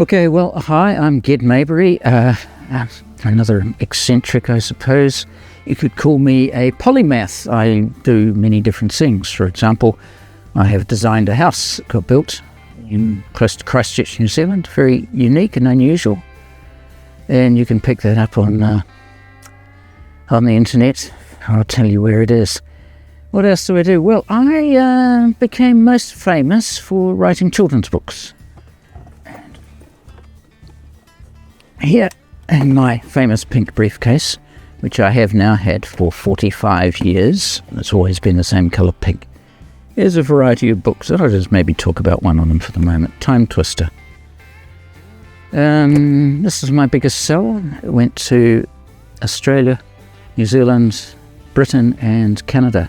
Okay, well, hi, I'm Ged Maybury, another eccentric, I suppose. You could call me a polymath. I do many different things. For example, I have designed a house that got built in close to Christchurch, New Zealand, very unique and unusual. And you can pick that up on the internet. I'll tell you where it is. What else do I do? Well, I became most famous for writing children's books. Here in my famous pink briefcase, which I have now had for 45 years, it's always been the same colour pink, is a variety of books. I'll just maybe talk about one of them for the moment. Time Twister. This is my biggest seller. It went to Australia, New Zealand, Britain and Canada.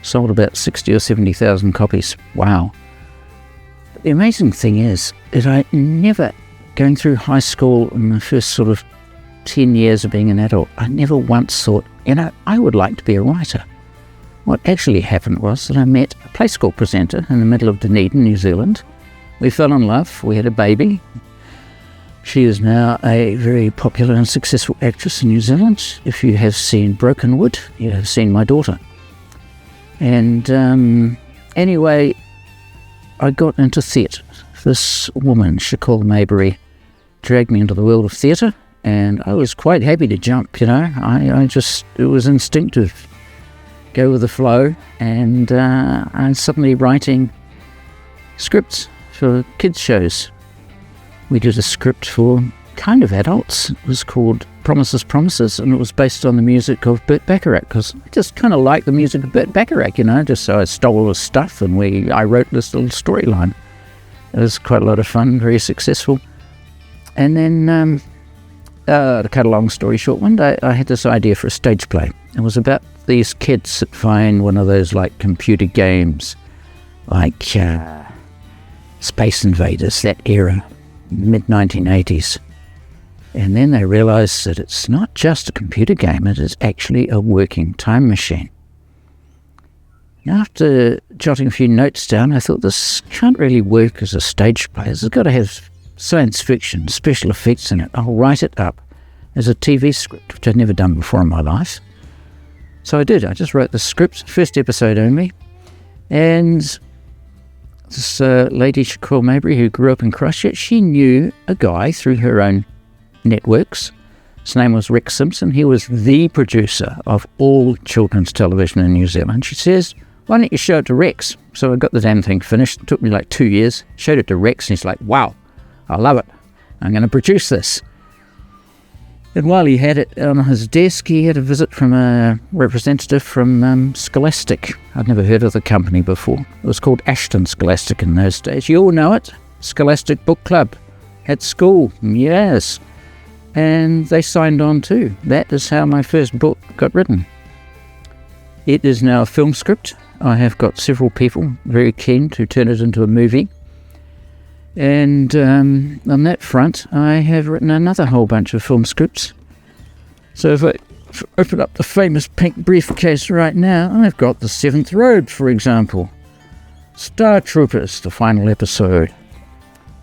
Sold about 60 or 70,000 copies. Wow. But the amazing thing is that I never, going through high school in the first sort of 10 years of being an adult, I never once thought, I would like to be a writer. What actually happened was that I met a play school presenter in the middle of Dunedin, New Zealand. We fell in love. We had a baby. She is now a very popular and successful actress in New Zealand. If you have seen Brokenwood, you have seen my daughter. And anyway, I got into theatre. This woman, Shakul Maybury, dragged me into the world of theatre, and I was quite happy to jump, it was instinctive. Go with the flow, and I'm suddenly writing scripts for kids' shows. We did a script for kind of adults. It was called Promises, Promises, and it was based on the music of Burt Bacharach, because I just kind of like the music of Burt Bacharach, just so I stole all his stuff, and I wrote this little storyline. It was quite a lot of fun, very successful. And then, to cut a long story short, one day I had this idea for a stage play. It was about these kids that find one of those computer games, Space Invaders, that era, mid-1980s. And then they realised that it's not just a computer game, it is actually a working time machine. After jotting a few notes down, I thought this can't really work as a stage play. It's got to have science fiction, special effects in it. I'll write it up as a TV script, which I'd never done before in my life. So I did. I just wrote the script, first episode only. And this lady, Shakul Maybury, who grew up in Christchurch, she knew a guy through her own networks. His name was Rex Simpson. He was the producer of all children's television in New Zealand. She says, why don't you show it to Rex? So I got the damn thing finished. It took me 2 years. Showed it to Rex, and he's like, wow, I love it. I'm going to produce this. And while he had it on his desk, he had a visit from a representative from Scholastic. I'd never heard of the company before. It was called Ashton Scholastic in those days. You all know it. Scholastic Book Club at school. Yes. And they signed on too. That is how my first book got written. It is now a film script. I have got several people very keen to turn it into a movie. And on that front, I have written another whole bunch of film scripts. So if I open up the famous pink briefcase right now, I've got The Seventh Robe, for example. Star Troopers, the final episode.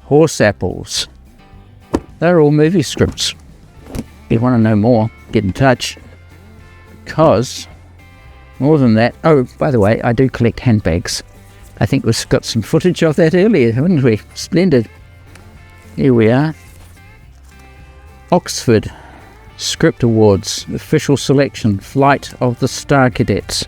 Horse Apples. They're all movie scripts. If you want to know more, get in touch. Because, more than that, oh, by the way, I do collect handbags. I think we've got some footage of that earlier, haven't we? Splendid. Here we are. Oxford Script Awards, official selection, Flight of the Star Cadets.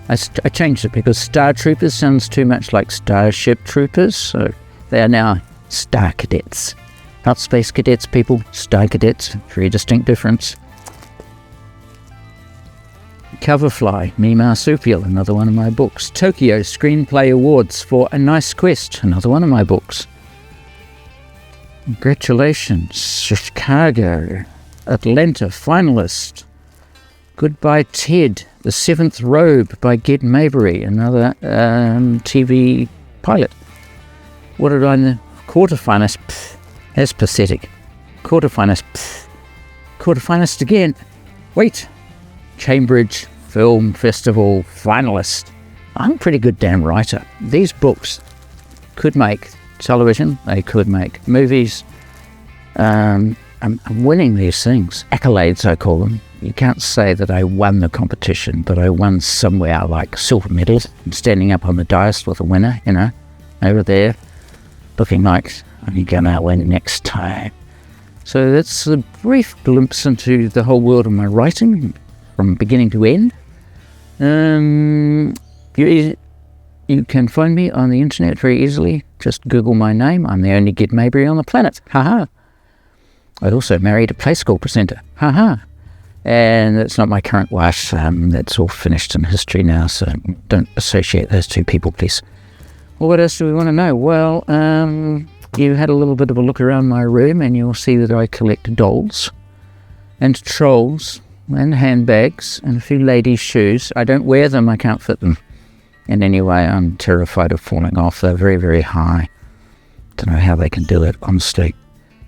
I changed it because Star Troopers sounds too much like Starship Troopers, so they are now Star Cadets. Not Space Cadets, people. Star Cadets. Very distinct difference. Coverfly, Me Marsupial, another one of my books. Tokyo Screenplay Awards for A Nice Quest, another one of my books. Congratulations, Chicago, Atlanta finalist. Goodbye Ted, The Seventh Robe by Ged Maybury, another TV pilot. What did I know? Quarterfinalist, that's pathetic. Quarterfinalist, quarterfinalist again. Wait. Cambridge Film Festival finalist. I'm a pretty good damn writer. These books could make television, they could make movies, I'm winning these things. Accolades, I call them. You can't say that I won the competition, but I won somewhere like silver medals. I'm standing up on the dais with a winner, over there, looking like I'm going to win next time. So that's a brief glimpse into the whole world of my writing, from beginning to end. You can find me on the internet very easily. Just Google my name. I'm the only Ged Maybury on the planet. Ha-ha. I'd also married a Play School presenter. Ha-ha. And that's not my current wife. That's all finished in history now, so don't associate those two people, please. Well, what else do we want to know? Well, you had a little bit of a look around my room, and you'll see that I collect dolls and trolls and handbags and a few ladies' shoes. I don't wear them. I can't fit them. And anyway, I'm terrified of falling off. They're very, very high. Don't know how they can do it, honestly.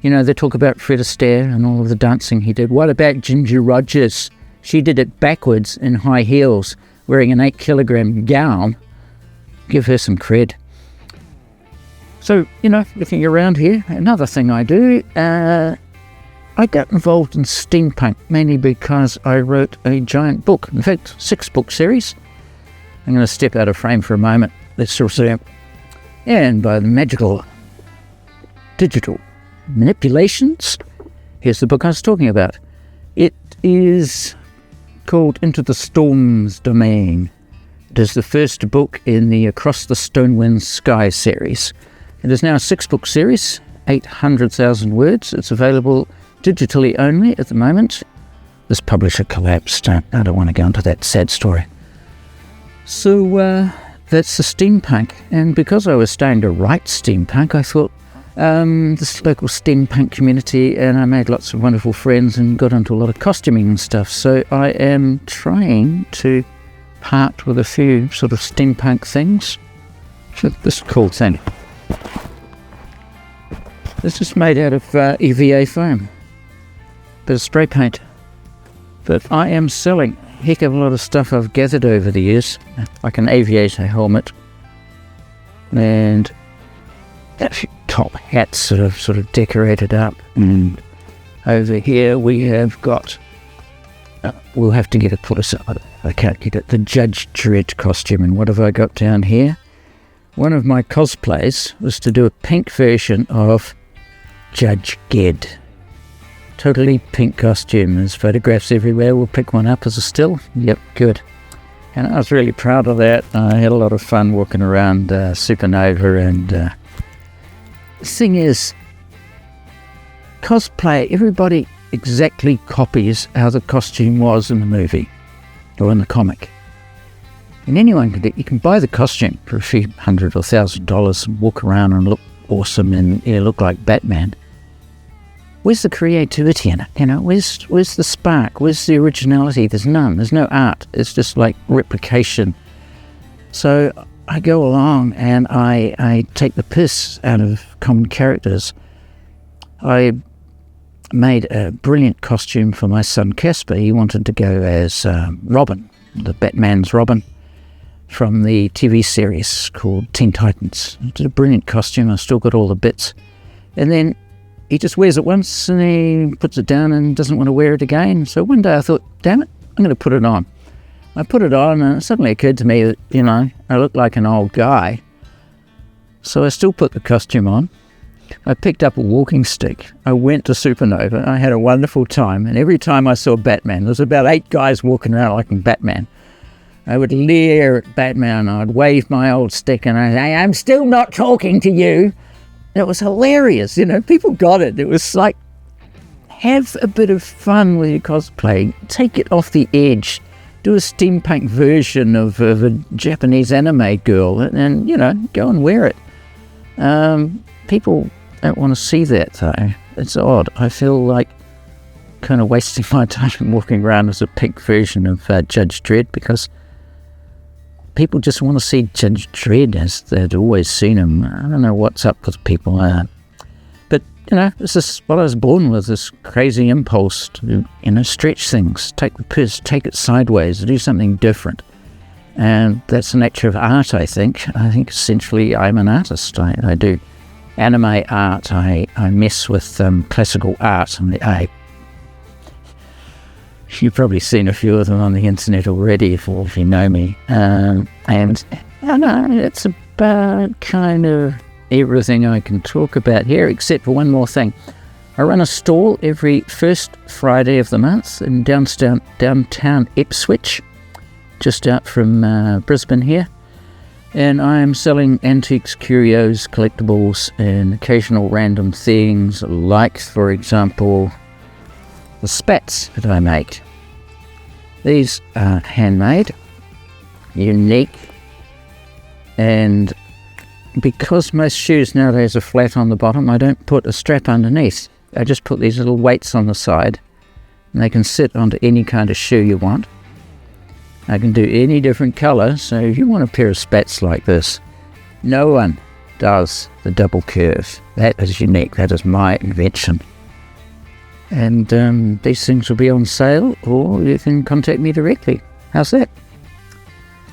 They talk about Fred Astaire and all of the dancing he did. What about Ginger Rogers? She did it backwards in high heels, wearing an 8-kilogram gown. Give her some cred. So, looking around here, another thing I do, I got involved in steampunk, mainly because I wrote a giant book. In fact, 6-book series. I'm going to step out of frame for a moment. Let's sort of see. And by the magical digital manipulations, here's the book I was talking about. It is called Into the Storm's Domain. It is the first book in the Across the Stonewind Sky series. It is now a 6-book series, 800,000 words. It's available digitally only at the moment. This publisher collapsed. I don't want to go into that sad story. So that's the steampunk. And because I was starting to write steampunk, I thought, this local steampunk community, and I made lots of wonderful friends and got into a lot of costuming and stuff. So I am trying to part with a few sort of steampunk things. So this is a cool thing. This is made out of EVA foam, bit of spray paint. But I am selling a heck of a lot of stuff I've gathered over the years, like an aviator helmet and a few top hats sort of decorated up. And over here we have got, we'll have to get it closer. I can't get it. The Judge Dredd costume. And what have I got down here? One of my cosplays was to do a pink version of Judge Ged. Totally pink costume. There's photographs everywhere. We'll pick one up as a still. Yep, good. And I was really proud of that. I had a lot of fun walking around Supernova. And the thing is, cosplay, everybody exactly copies how the costume was in the movie or in the comic. And anyone can do it. You can buy the costume for a few $100 or $1,000 and walk around and look awesome and look like Batman. Where's the creativity in it? Where's the spark? Where's the originality? There's none. There's no art. It's just like replication. So I go along and I take the piss out of common characters. I made a brilliant costume for my son Casper. He wanted to go as Robin, the Batman's Robin, from the TV series called Teen Titans. I did a brilliant costume. I still got all the bits. And then he just wears it once and he puts it down and doesn't want to wear it again. So one day I thought, damn it, I'm going to put it on. I put it on and it suddenly occurred to me that, I look like an old guy. So I still put the costume on. I picked up a walking stick. I went to Supernova. I had a wonderful time. And every time I saw Batman, there was about 8 guys walking around like Batman. I would leer at Batman. I'd wave my old stick and I'd say, I'm still not talking to you. And it was hilarious. People got it. It was like, have a bit of fun with your cosplay. Take it off the edge. Do a steampunk version of a Japanese anime girl and go and wear it. People don't want to see that, though. It's odd. I feel like kind of wasting my time walking around as a pink version of Judge Dredd because people just want to see Judge Dredd as they'd always seen him. I don't know what's up with people. But, this is what I was born with, this crazy impulse to, stretch things, take the piss, take it sideways, do something different. And that's the nature of art, I think. I think essentially I'm an artist. I do anime art. I mess with classical art, and you've probably seen a few of them on the internet already if you know me. And I know it's about kind of everything I can talk about here, except for one more thing. I run a stall every first Friday of the month in downtown Ipswich, just out from Brisbane here. And I am selling antiques, curios, collectibles, and occasional random things like, for example, the spats that I make. These are handmade, unique, and because most shoes nowadays are flat on the bottom, I don't put a strap underneath. I just put these little weights on the side, and they can sit onto any kind of shoe you want. I can do any different colour, so if you want a pair of spats like this, no one does the double curve. That is unique. That is my invention. And these things will be on sale, or you can contact me directly. How's that?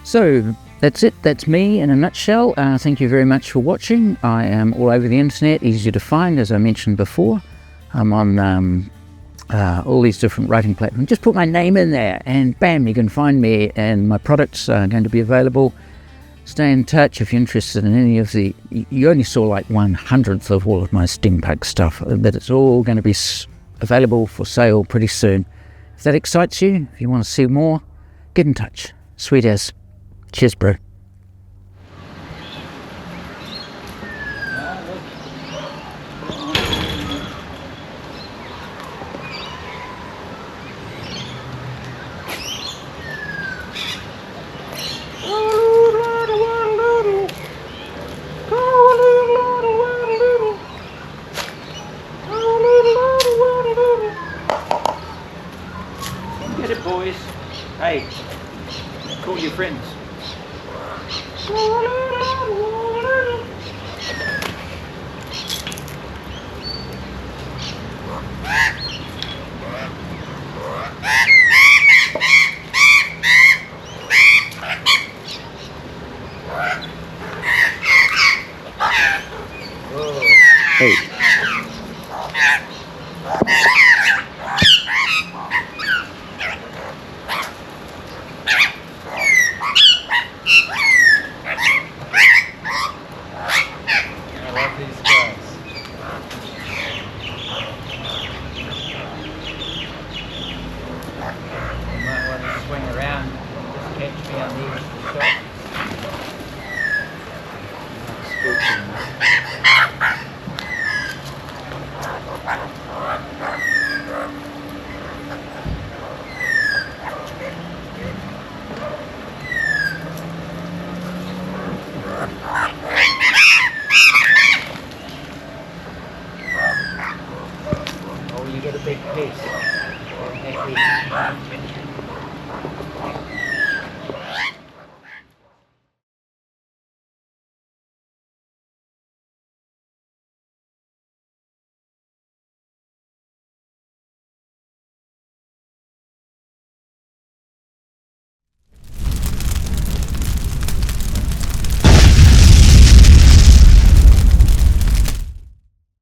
So that's it. That's me in a nutshell. Thank you very much for watching. I am all over the internet, easy to find, as I mentioned before. I'm on all these different writing platforms. Just put my name in there and bam, you can find me, and my products are going to be available. Stay in touch if you're interested in any of the... You only saw like 1/100th of all of my steampunk stuff, but it's all going to be available for sale pretty soon. If that excites you, if you want to see more, get in touch. Sweet as. Cheers, bro. Get it, boys. Hey, call your friends. Hey. Swing around, just catch me on the shot.